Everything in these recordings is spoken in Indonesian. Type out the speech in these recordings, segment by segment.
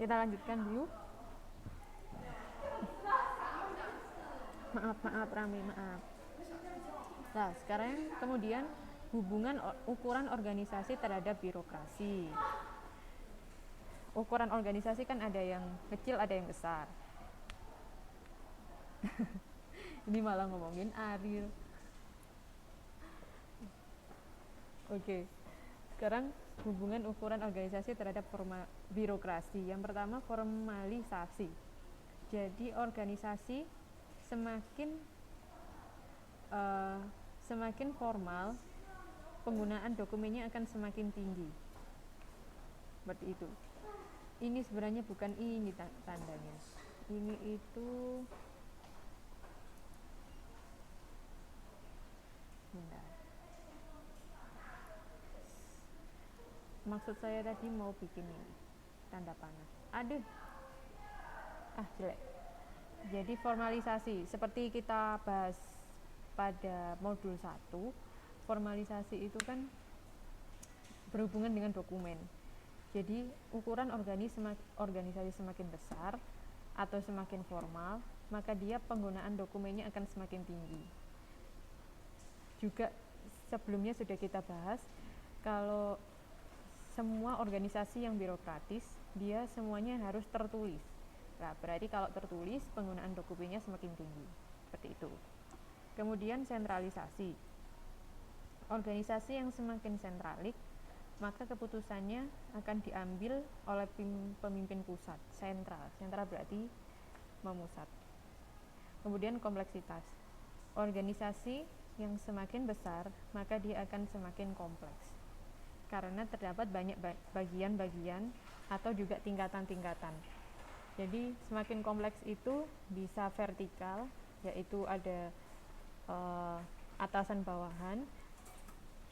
Kita lanjutkan dulu. Maaf Rami, maaf. Nah, sekarang kemudian hubungan ukuran organisasi terhadap birokrasi. Ukuran organisasi kan ada yang kecil, ada yang besar. Ini malah ngomongin Ariel. Oke. Sekarang hubungan ukuran organisasi terhadap birokrasi. Yang pertama, formalisasi. Jadi organisasi semakin formal, penggunaan dokumennya akan semakin tinggi. Seperti itu. Ini sebenarnya bukan ini tandanya. Ini itu bentar. Maksud saya tadi mau bikin ini tanda panah. Aduh. Jelek. Jadi formalisasi seperti kita bahas pada modul 1, formalisasi itu kan berhubungan dengan dokumen. Jadi ukuran organisasi semakin besar atau semakin formal, maka dia penggunaan dokumennya akan semakin tinggi. Juga sebelumnya sudah kita bahas, kalau semua organisasi yang birokratis, dia semuanya harus tertulis. Nah, berarti kalau tertulis, penggunaan dokumennya semakin tinggi. Seperti itu. Kemudian sentralisasi. Organisasi yang semakin sentralik, maka keputusannya akan diambil oleh pemimpin pusat. Sentral berarti memusat. Kemudian kompleksitas. Organisasi yang semakin besar, maka dia akan semakin kompleks. Karena terdapat banyak bagian-bagian atau juga tingkatan-tingkatan. Jadi semakin kompleks itu bisa vertikal, yaitu ada atasan bawahan,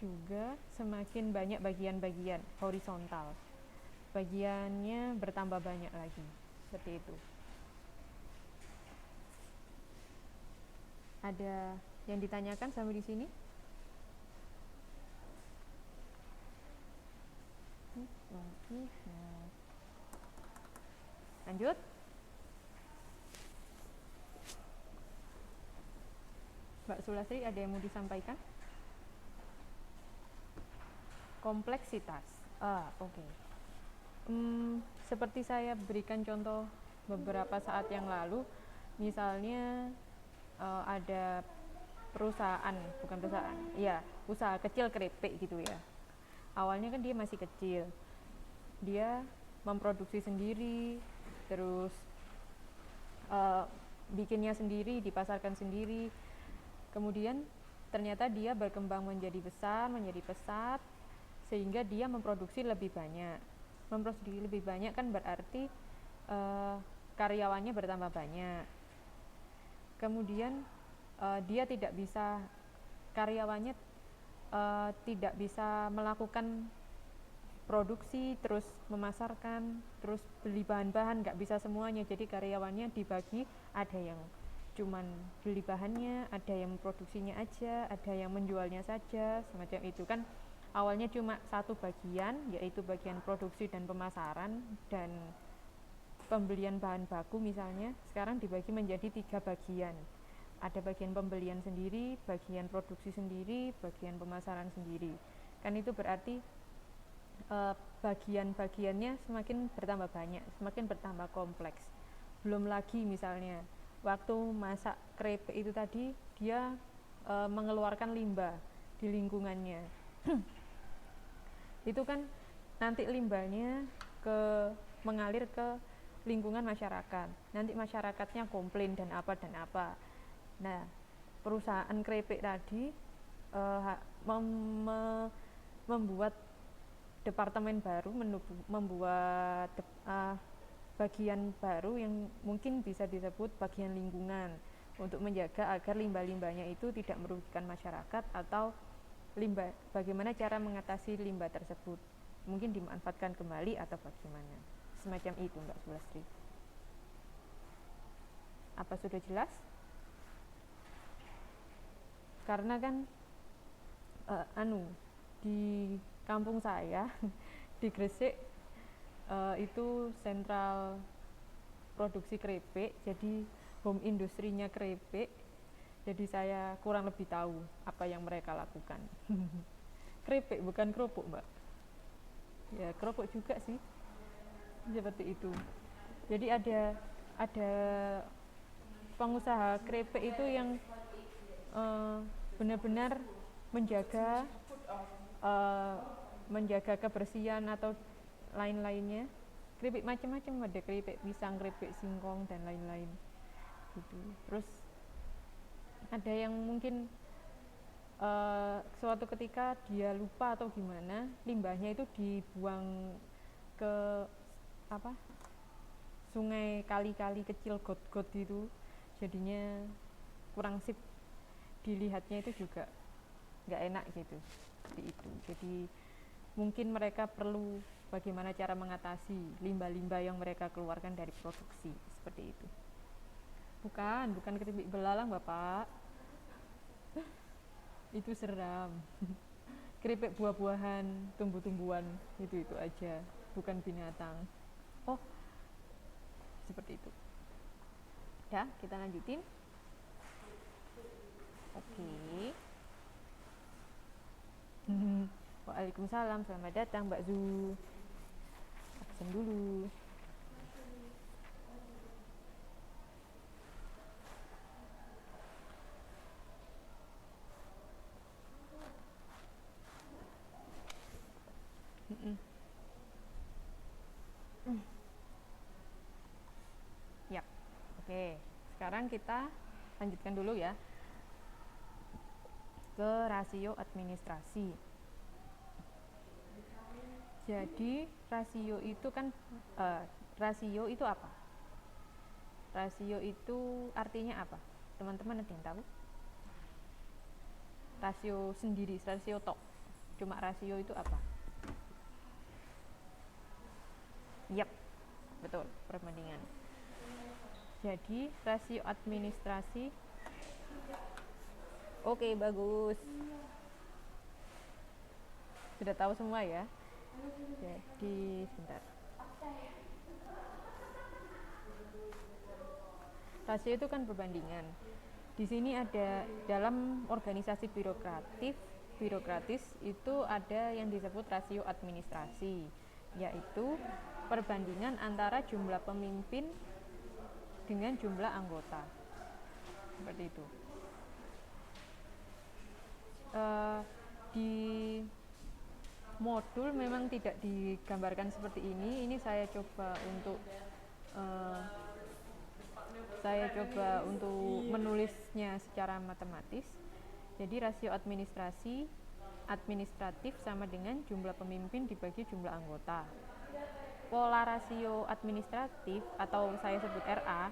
juga semakin banyak bagian-bagian horizontal, bagiannya bertambah banyak lagi, seperti itu. Ada yang ditanyakan sampai di sini? Lanjut. Mbak Sulastri, ada yang mau disampaikan? Kompleksitas. Oke. Seperti saya berikan contoh beberapa saat yang lalu, misalnya ada usaha kecil keripik gitu ya. Awalnya kan dia masih kecil, dia memproduksi sendiri, terus bikinnya sendiri, dipasarkan sendiri. Kemudian ternyata dia berkembang menjadi besar, menjadi pesat, sehingga dia memproduksi lebih banyak. Memproduksi lebih banyak kan berarti karyawannya bertambah banyak. Kemudian dia tidak bisa, karyawannya tidak bisa melakukan produksi, terus memasarkan, terus beli bahan-bahan, nggak bisa semuanya. Jadi karyawannya dibagi, ada yang cuman beli bahannya, ada yang produksinya aja, ada yang menjualnya saja, semacam itu kan. Awalnya cuma satu bagian, yaitu bagian produksi dan pemasaran dan pembelian bahan baku misalnya. Sekarang dibagi menjadi 3 bagian. Ada bagian pembelian sendiri, bagian produksi sendiri, bagian pemasaran sendiri. Kan itu berarti bagian-bagiannya semakin bertambah banyak, semakin bertambah kompleks. Belum lagi misalnya waktu masak keripik itu tadi, dia mengeluarkan limbah di lingkungannya. Itu kan nanti limbahnya mengalir ke lingkungan masyarakat. Nanti masyarakatnya komplain dan apa. Nah, perusahaan keripik tadi membuat departemen baru, membuat bagian baru yang mungkin bisa disebut bagian lingkungan, untuk menjaga agar limbah-limbahnya itu tidak merugikan masyarakat, atau bagaimana cara mengatasi limbah tersebut, mungkin dimanfaatkan kembali atau bagaimana, semacam itu Mbak Sulastri. Apa sudah jelas? Karena kan di kampung saya di Gresik itu sentral produksi keripik, jadi home industrinya keripik. Jadi saya kurang lebih tahu apa yang mereka lakukan. Keripik bukan kerupuk, Mbak. Ya, kerupuk juga sih. Seperti itu. Jadi ada pengusaha keripik itu yang benar-benar menjaga uh, menjaga kebersihan atau lain-lainnya. Keripik macam-macam, ada keripik pisang, keripik singkong dan lain-lain gitu. Terus ada yang mungkin suatu ketika dia lupa atau gimana, limbahnya itu dibuang ke apa, sungai, kali-kali kecil, got-got itu, jadinya kurang sip dilihatnya, itu juga nggak enak gitu. Seperti itu. Jadi mungkin mereka perlu bagaimana cara mengatasi limbah-limbah yang mereka keluarkan dari produksi, seperti itu. Bukan keripik belalang, Bapak. Itu seram. Keripik buah-buahan, tumbuh-tumbuhan, itu aja, bukan binatang. Oh, seperti itu. Ya, kita lanjutin. Oke. Waalaikumsalam, selamat datang Mbak Zu. Absen dulu. Yap. Oke, sekarang kita lanjutkan dulu ya ke rasio administrasi. Jadi rasio itu kan rasio itu apa? Rasio itu artinya apa? Teman-teman ada yang tahu? Rasio sendiri, rasio tok. Cuma rasio itu apa? Yap, betul, perbandingan. Jadi rasio administrasi. Oke, bagus. Sudah tahu semua ya? Jadi sebentar. Rasio itu kan perbandingan. Di sini ada dalam organisasi birokratis itu ada yang disebut rasio administrasi, yaitu perbandingan antara jumlah pemimpin dengan jumlah anggota. Seperti itu. Di modul memang tidak digambarkan seperti ini. Ini saya coba untuk menulisnya secara matematis. Jadi rasio administratif sama dengan jumlah pemimpin dibagi jumlah anggota. Pola rasio administratif atau saya sebut RA,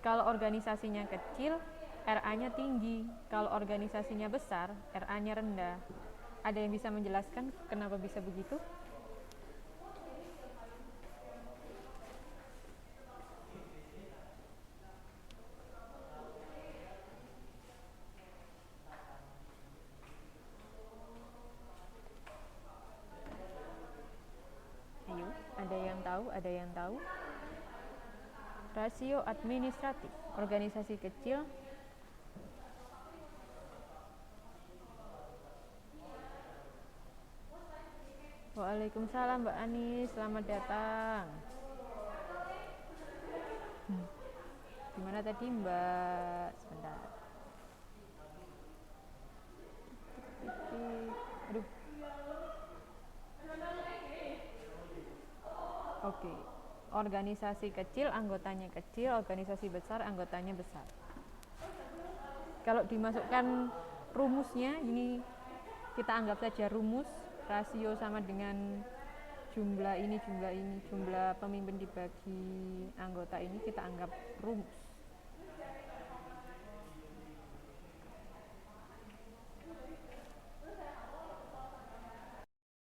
kalau organisasinya kecil, RA-nya tinggi. Kalau organisasinya besar, RA-nya rendah. Ada yang bisa menjelaskan kenapa bisa begitu? Ayo, ada yang tahu? Rasio administratif, organisasi kecil. Waalaikumsalam Mbak Ani, selamat datang. Gimana tadi Mbak? Sebentar. Aduh. Oke. Organisasi kecil anggotanya kecil, organisasi besar anggotanya besar. Kalau dimasukkan rumusnya, ini kita anggap saja rumus rasio sama dengan jumlah pemimpin dibagi anggota, ini kita anggap rumus.